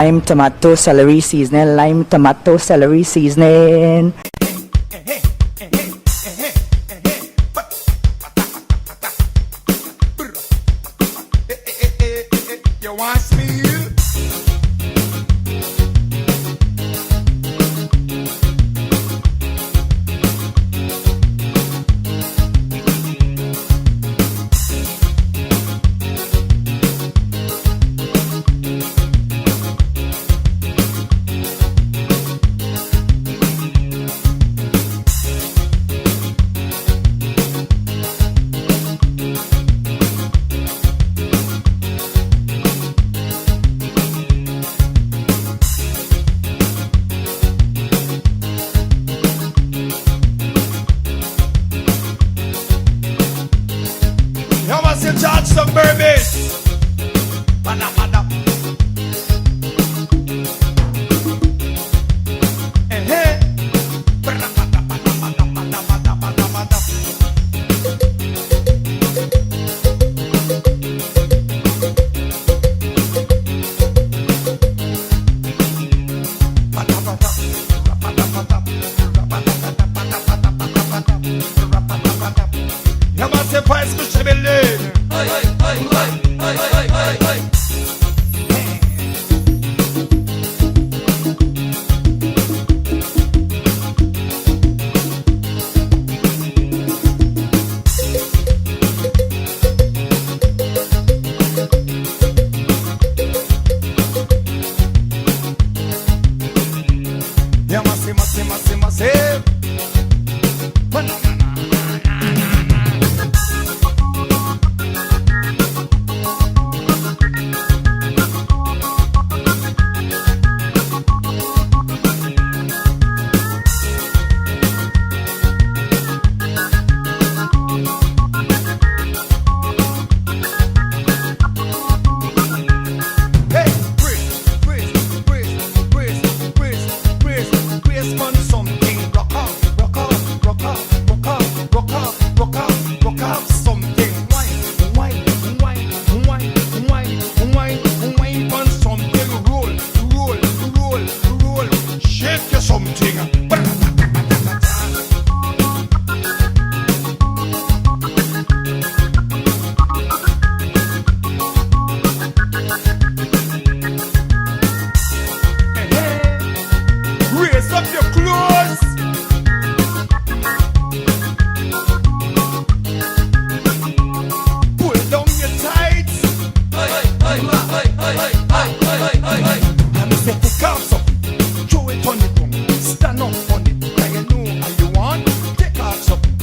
Lime, tomato, celery seasoning. Lime, tomato, celery seasoning. You want speed? You must have charged some bourbon. Bada, bada. Bada, bada, bada, bada, bada, bada, bada. Bada, bada, bada, bada, bada. You must have price for Chevrolet. You must have. Raise up your clothes. Pull down your tights. Let me say take off something. Throw it on the ground. Stand up on it. Can you know how you want? Take off something.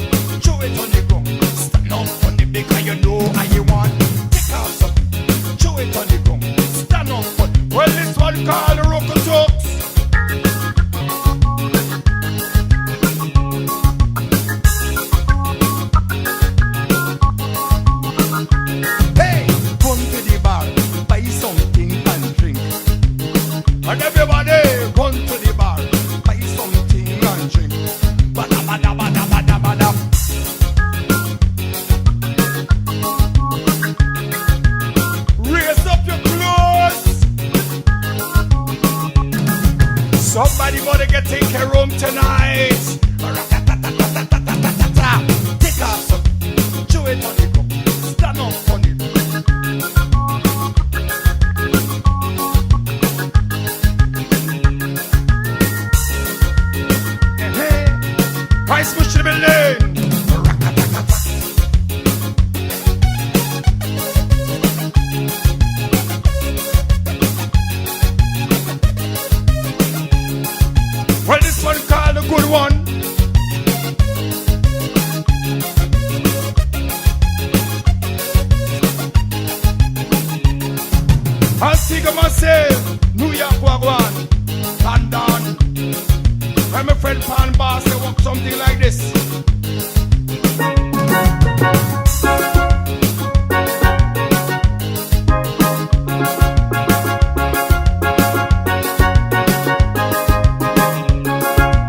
Throw it on the ground. Stand up on it because you know how you want. Take off something. Throw it on the ground. Stand up on it. Well, this one called the Rocket Talks. And everybody run to the bar, buy something and drink. Bada, bada, bada, bada, bada. Raise up your clothes. Somebody gonna get taken home tonight. Take off something, chew it on the ground, stand up on it. Price push to the building. Well, this one called a good one. Antigua myself, New York Wagwan, London. And my friend Pan Boss, they walk something like this.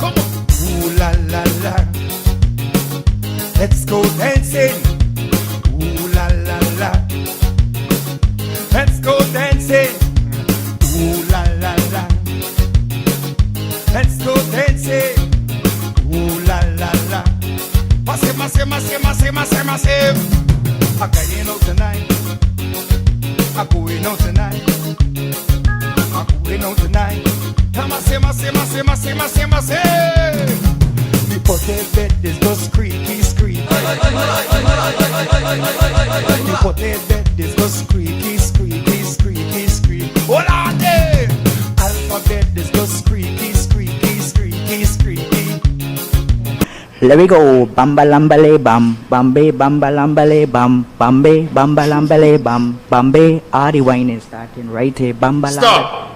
Come on. Ooh la la la. Let's go dancing. Ooh la la la. Let's go dancing. Ooh la la massive, massive, massive, massive. I'm going out tonight. I'm going out tonight. I'm going out tonight. Massive, massive, massive, massive, massive, massive. The potato bed is just creaky, creaky. The potato bed is just creaky, creaky, creaky, creaky. Hold on there. Alphabet is just creaky, creaky, creaky, creaky. Here we go. Bamba lambale bam, bambe bamba lambale bam, bambe bamba lambale bam, bambe. Ah, the wine is starting right here. Bamba lambale. Stop.